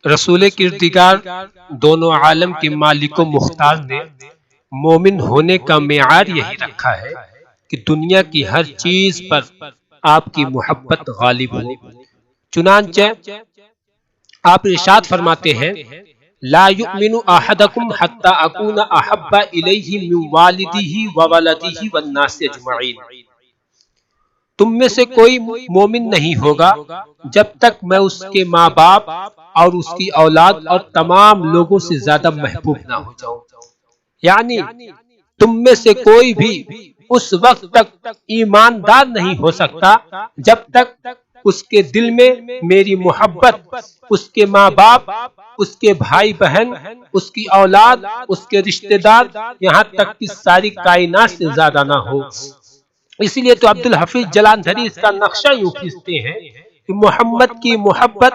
رسول کردگار دونوں عالم کے مالک و مختار نے مومن ہونے کا معیار یہی رکھا ہے کہ دنیا کی ہر چیز پر آپ کی محبت غالب ہو۔ چنانچہ آپ ارشاد فرماتے ہیں لا یؤمن احدکم حتی اکون احب الیہ من والدہ وولدہ والناس اجمعین، تم میں سے کوئی مومن نہیں ہوگا جب تک میں اس کے ماں باپ اور اس کی اولاد اور تمام لوگوں سے زیادہ محبوب نہ ہو جاؤں۔ یعنی تم میں سے کوئی بھی اس وقت تک ایماندار نہیں ہو سکتا جب تک اس کے دل میں میری محبت، اس کے ماں باپ، اس کے بھائی بہن، اس کی اولاد، اس کے رشتہ دار، یہاں تک کہ ساری کائنات سے زیادہ نہ ہو۔ اسی لیے تو عبدالحفیظ جلندھری اس کا نقشہ یوں کھینچتے ہیں کہ محمد کی محبت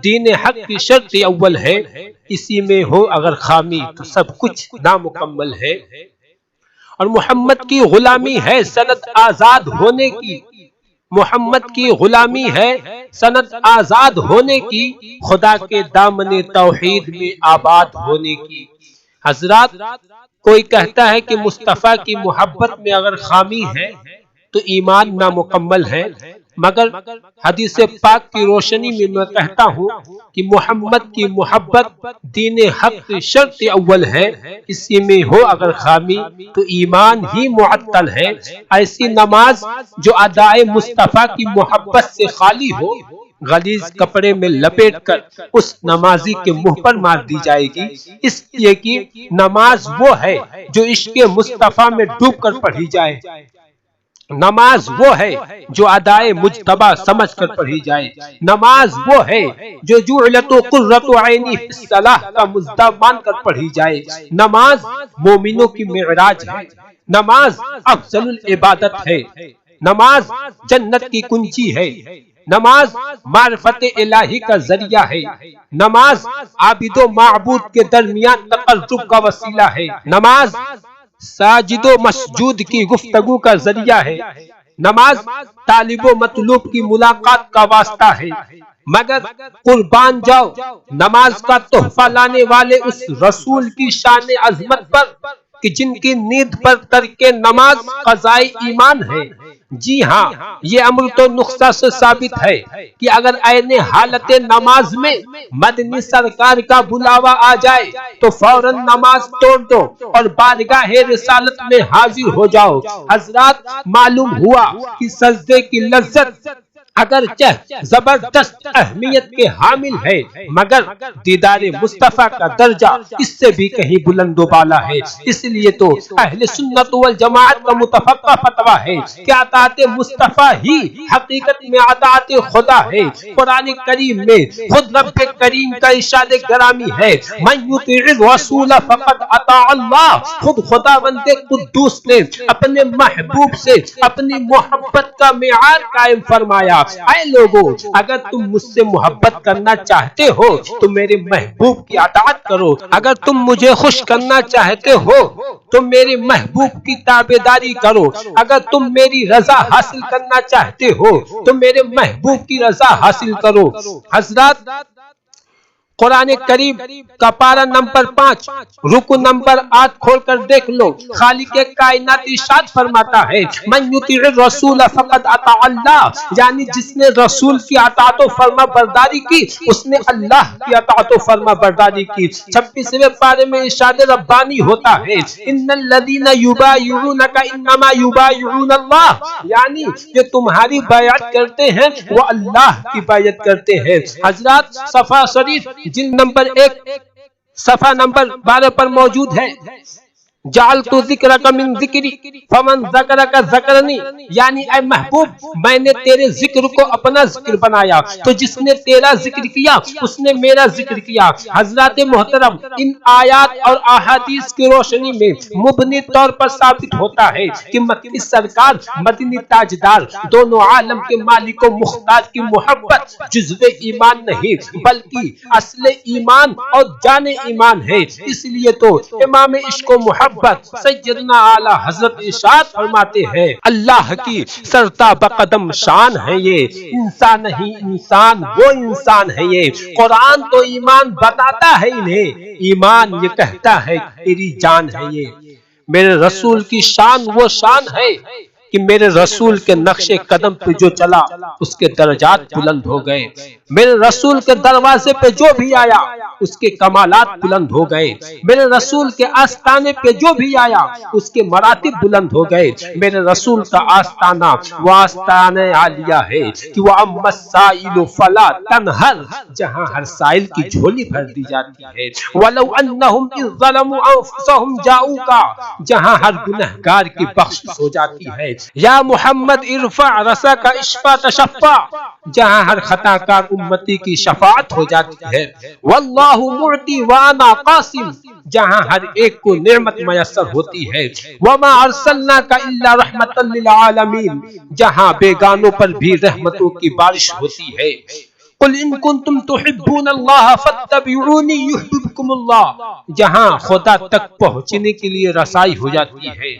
دین حق کی شرط اول ہے، اسی میں ہو اگر خامی تو سب کچھ نامکمل ہے۔ اور محمد کی غلامی ہے سند آزاد ہونے کی، محمد کی غلامی ہے سند آزاد ہونے کی، خدا کے دامن توحید میں آباد ہونے کی۔ حضرات، کوئی کہتا ہے کہ مصطفیٰ کی محبت میں اگر خامی ہے تو ایمان نامکمل ہے، مگر حدیث پاک کی روشنی میں میں کہتا ہوں کہ محمد کی محبت دین حق کی شرط اول ہے، اسی میں ہو اگر خامی تو ایمان ہی معطل ہے۔ ایسی نماز جو ادائے مصطفیٰ کی محبت سے خالی ہو، غلیظ کپڑے میں لپیٹ کر اس نمازی کے منہ پر مار دی جائے گی، اس لیے کہ نماز وہ ہے جو عشق مصطفیٰ میں ڈوب کر پڑھی جائے، نماز وہ ہے جو ادائے مجتبی سمجھ کر پڑھی جائے، نماز وہ ہے جو جعلت قرۃ عینی فی الصلاۃ کا مزدہ مان کر پڑھی جائے۔ نماز مومنوں کی معراج ہے، نماز افضل العبادت ہے، نماز جنت کی کنجی ہے، نماز معرفت الہی کا ذریعہ ہے، نماز عابد و معبود کے درمیان تقرب کا وسیلہ ہے، نماز ساجد و مسجود کی گفتگو کا ذریعہ ہے، نماز طالب و مطلوب کی ملاقات کا واسطہ ہے۔ مگر قربان جاؤ نماز کا تحفہ لانے والے اس رسول کی شان عظمت پر کہ جن کی نیند پر ترک نماز قضاء ایمان ہے۔ جی ہاں، یہ امر تو نقصہ سے ثابت ہے کہ اگر عین حالت نماز میں مدنی سرکار کا بلاوا آ جائے تو فوراً نماز توڑ دو اور بارگاہ رسالت میں حاضر ہو جاؤ۔ حضرات، معلوم ہوا کہ سجدے کی لذت اگرچہ زبردست اہمیت کے حامل ہے، مگر دیدار مصطفیٰ کا درجہ اس سے بھی کہیں بلند و بالا ہے۔ اس لیے تو اہل سنت والجماعت کا متفقہ فتویٰ ہے کہ اطاعت مصطفیٰ ہی حقیقت میں اطاعت خدا ہے۔ قرآن کریم میں خود رب کریم کا ارشاد گرامی ہے من یطیع الرسول فقد اطاع اللہ، خود خداوند قدوس نے اپنے محبوب سے اپنی محبت کا معیار قائم فرمایا۔ اے لوگو، اگر تم مجھ سے محبت کرنا چاہتے ہو تو میرے محبوب کی اطاعت کرو، اگر تم مجھے خوش کرنا چاہتے ہو تو میرے محبوب کی تابعداری کرو، اگر تم میری رضا حاصل کرنا چاہتے ہو تو میرے محبوب کی رضا حاصل کرو۔ حضرات، قرآن کریم کا پارہ نمبر 5 رکو نمبر 8 کھول کر دیکھ لو، خالق کائنات ارشاد فرماتا ہے من یطیع الرسول فقد اطاع اللہ، یعنی جس نے رسول کی اطاعت و فرما برداری کی اس نے اللہ کی اطاعت و فرما برداری کی۔ 26ویں پارے میں ارشاد ربانی ہوتا ہے ان الذین یبایعونک انما یبایعون اللہ، یعنی جو تمہاری بیعت کرتے ہیں وہ اللہ کی بیعت کرتے ہیں۔ حضرات، صفحہ شریف جلد نمبر 1 صفحہ نمبر 12 پر موجود ہے جعلت ذکرک من ذکری فمن ذکرک ذکرنی، یعنی اے محبوب میں نے تیرے ذکر کو اپنا ذکر بنایا تو جس نے تیرا ذکر کیا اس نے میرا ذکر کیا۔ حضرات محترم، ان آیات اور احادیث کی روشنی میں مبنی طور پر ثابت ہوتا ہے کہ مکی سرکار مدنی تاجدار دونوں عالم کے مالک و مختار کی محبت جزو ایمان نہیں بلکہ اصل ایمان اور جان ایمان ہے۔ اس لیے تو امام عشق و محبت محبت سیدنا اعلی حضرت ارشاد فرماتے ہیں اللہ کی سرتا بقدم شان ہے یہ، انسان نہیں انسان وہ انسان ہے یہ۔ قرآن تو ایمان بتاتا ہے انہیں، ایمان یہ کہتا ہے تیری جان ہے یہ۔ میرے رسول کی شان وہ شان ہے کہ میرے رسول کے نقش قدم پہ جو چلا اس کے درجات بلند ہو گئے، میرے رسول کے دروازے پہ جو بھی آیا اس کے کمالات بلند ہو گئے، میرے رسول کے آستانے پہ جو بھی آیا اس کے مراتب بلند ہو گئے۔ میرے رسول کا آستانہ وہ آستانہ عالیہ ہے کہ وہ اما السائل فلا تنہر، جہاں ہر سائل کی جھولی بھر دی جاتی ہے، ولو انہم اذ ظلموا انفسہم جاؤکا، جہاں ہر گنہگار کی بخشش ہو جاتی ہے، یا محمد ارفع رسک اشفا تشفع، جہاں ہر خطا کار امتی کی شفاعت ہو جاتی ہے، واللہ معطی وانا قاسم، جہاں ہر ایک کو نعمت میسر ہوتی ہے، وما ارسلناک الا رحمتا للعالمین، جہاں بیگانوں پر بھی رحمتوں کی بارش ہوتی ہے۔ قل ان کنتم تحبون اللہ فاتبعونی یحببکم اللہ، جہاں خدا تک پہنچنے کے لیے رسائی ہو جاتی ہے۔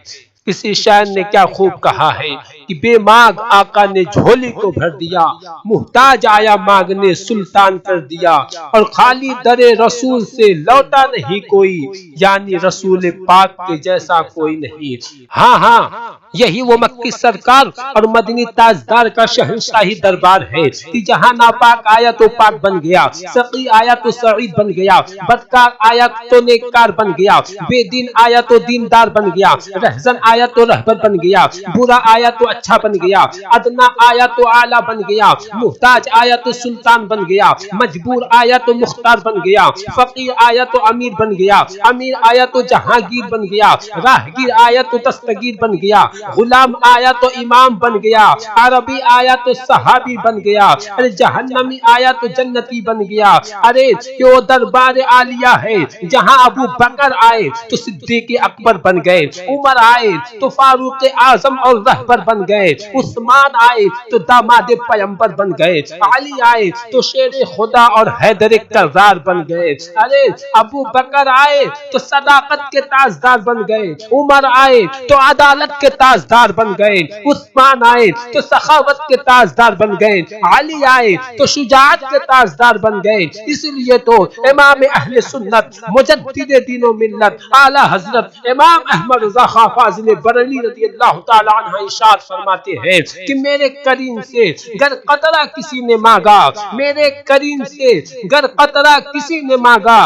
کسی شاعر نے کیا خوب کہا ہے کہ بے مانگ آقا نے جھولی کو بھر دیا، محتاج آیا مانگنے سلطان کر دیا، اور خالی در رسول سے لوٹا نہیں کوئی، یعنی رسول پاک کے جیسا کوئی نہیں۔ ہاں ہاں، یہی وہ مکی سرکار اور مدنی تاجدار کا شہنشاہی دربار ہے کہ جہاں ناپاک آیا تو پاک بن گیا، سقی آیا تو سعید بن گیا، بدکار آیا تو نیکار بن گیا، بے دین آیا تو دیندار بن گیا، رہزن آیا تو رہبر بن گیا، برا آیا تو اچھا بن گیا، ادنا آیا تو اعلیٰ بن گیا، محتاج آیا تو سلطان بن گیا، مجبور آیا تو مختار بن گیا، فقیر آیا تو امیر بن گیا، امیر آیا تو جہانگیر بن گیا، راہگیر آیا تو دستگیر بن گیا، غلام آیا تو امام بن گیا، عربی آیا تو صحابی بن گیا، ارے جہنمی آیا تو جنتی بن گیا۔ ارے یہ دربار عالیہ ہے جہاں ابو بکر آئے تو صدیق اکبر بن گئے، عمر آئے تو فاروق اعظم اور رہبر بن گئے، عثمان آئے تو داماد پیغمبر بن گئے، علی آئے تو شیر خدا اور حیدر کرار بن گئے، ارے ابو بکر آئے تو صداقت کے تاجدار بن گئے، عمر آئے تو عدالت کے تاجدار بن گئے، عثمان آئے تو سخاوت کے تاجدار بن گئے، علی آئے تو شجاعت کے تاجدار بن گئے۔ اس لیے تو امام اہل سنت مجدد دین و ملت اعلی حضرت امام احمد رضا خان فاضل بریلوی رضی اللہ تعالی عنہ ارشاد فرماتے ہیں کہ میرے کریم سے گر قطرہ کسی نے مانگا، میرے کریم سے گر قطرہ کسی نے مانگا،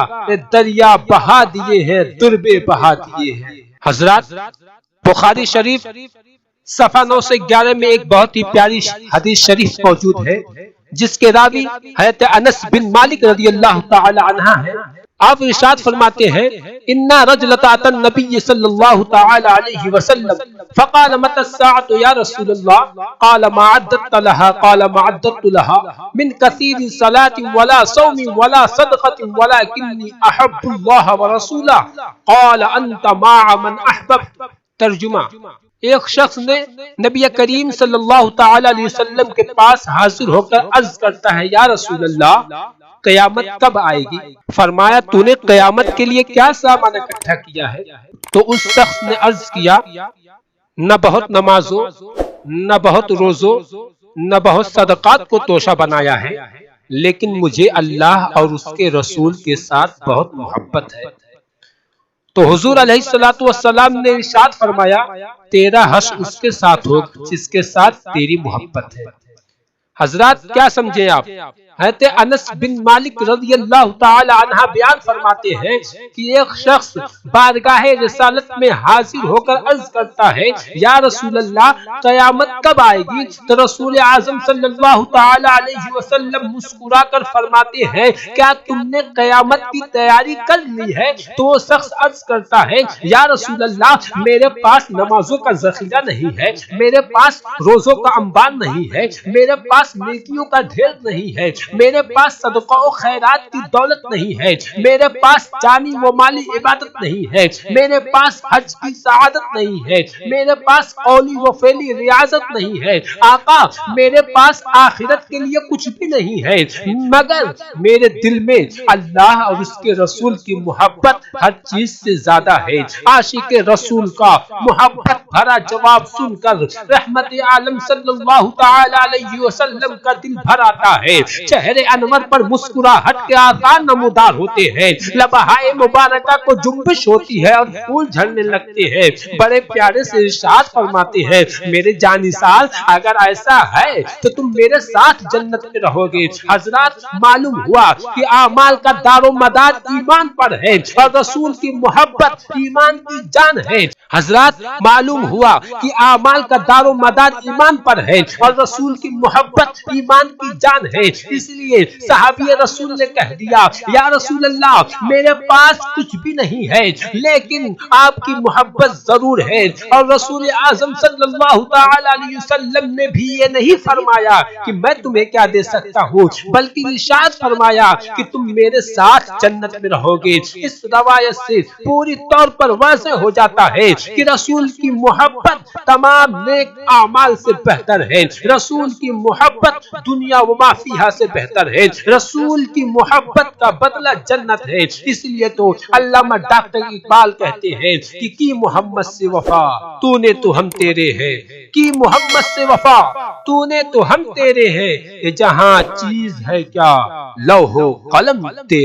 دریا بہا دیے ہیں دربے بہا دیے ہیں۔ حضرات، بخاری شریف صفحہ 911 میں ایک بہت ہی پیاری حدیث شریف موجود ہے جس کے راوی حضرت انس بن مالک رضی اللہ تعالی عنہ ہے۔ آپ ارشاد فرماتے ہیں اِنَّا رَجْلَةَ أَتَى النَّبِيِّ صلی اللہ تعالی علیہ وسلم فقال متى الساعة یا رسول اللہ قال ما عددت لها قال ما عددت لها من كثير صلاة ولا صوم ولا صدقة ولكني أحب الله ورسوله قال أنت مع من أحببت۔ ترجمہ، ایک شخص نے نبی کریم صلی اللہ تعالی علیہ وسلم کے پاس حاضر ہو کر عرض کرتا ہے یا رسول اللہ قیامت کب آئے گی؟ فرمایا تو نے قیامت کے لیے کیا سامان اکٹھا کیا ہے؟ تو اس شخص نے عرض کیا نہ بہت نمازوں، نہ بہت روزوں، نہ بہت صدقات کو توشہ بنایا ہے، لیکن مجھے اللہ اور اس کے رسول کے ساتھ بہت محبت ہے۔ تو حضور علیہ الصلوۃ والسلام نے ارشاد فرمایا تیرا حشر اس کے ساتھ ہو جس کے ساتھ تیری محبت ہے۔ حضرات کیا سمجھیں آپ؟ حضرت انس بن مالک رضی اللہ تعالی عنہ بیان فرماتے ہیں کہ ایک شخص بارگاہ رسالت میں حاضر ہو کر عرض کرتا ہے یا رسول اللہ قیامت کب آئے گی؟ تو رسول اعظم صلی اللہ تعالی علیہ وسلم مسکرا کر فرماتے ہیں کیا تم نے قیامت کی تیاری کر لی ہے؟ تو وہ شخص عرض کرتا ہے یا رسول اللہ میرے پاس نمازوں کا ذخیرہ نہیں ہے، میرے پاس روزوں کا انبار نہیں ہے، میرے پاس پاس نیکیوں کا ڈھیر نہیں ہے، میرے پاس صدقہ و خیرات کی دولت نہیں ہے، میرے پاس جانی و مالی عبادت نہیں ہے، میرے پاس حج کی سعادت نہیں ہے، میرے پاس قولی و فعلی ریاضت نہیں ہے، آقا میرے پاس آخرت کے لیے کچھ بھی نہیں ہے، مگر میرے دل میں اللہ اور اس کے رسول کی محبت ہر چیز سے زیادہ ہے۔ عاشق رسول کا محبت بھرا جواب سن کر رحمت عالم صلی اللہ تعالی علیہ وسلم کا دل بھر آتا ہے، چہرے انور پر مسکراہٹ کے آثار نمودار ہوتے ہیں، لبہائے مبارکہ کو جنبش ہوتی ہے اور پھول جھڑنے لگتے ہیں۔ بڑے پیارے سے ارشاد فرماتے ہیں، میرے جانثار اگر ایسا ہے تو تم میرے ساتھ جنت میں رہو گے۔ حضرات معلوم ہوا کہ اعمال کا دار و مدار ایمان پر ہے اور رسول کی محبت ایمان کی جان ہے۔ حضرات معلوم ہوا کہ اعمال کا دار و مدار ایمان پر ہے اور رسول کی محبت ایمان کی جان ہے۔ اس لیے صحابی رسول نے کہہ دیا، یا رسول اللہ میرے پاس کچھ بھی نہیں ہے لیکن آپ کی محبت ضرور ہے۔ اور رسول اعظم صلی اللہ تعالی علیہ وسلم نے بھی یہ نہیں فرمایا کہ میں تمہیں کیا دے سکتا ہوں، بلکہ ارشاد فرمایا کہ تم میرے ساتھ جنت میں رہو گے۔ اس روایت سے پوری طور پر واضح ہو جاتا ہے کہ رسول کی محبت تمام نیک اعمال سے بہتر ہے، رسول کی محبت دنیا و ما فیہا سے بہتر ہے، رسول کی محبت کا بدلہ جنت ہے۔ اس لیے تو علامہ ڈاکٹر اقبال کہتے ہیں کہ کی محمد سے وفا تو نے تو ہم تیرے ہیں، کی محمد سے وفا تو نے تو ہم تیرے ہیں، یہ جہاں چیز ہے کیا لوح و قلم تیرے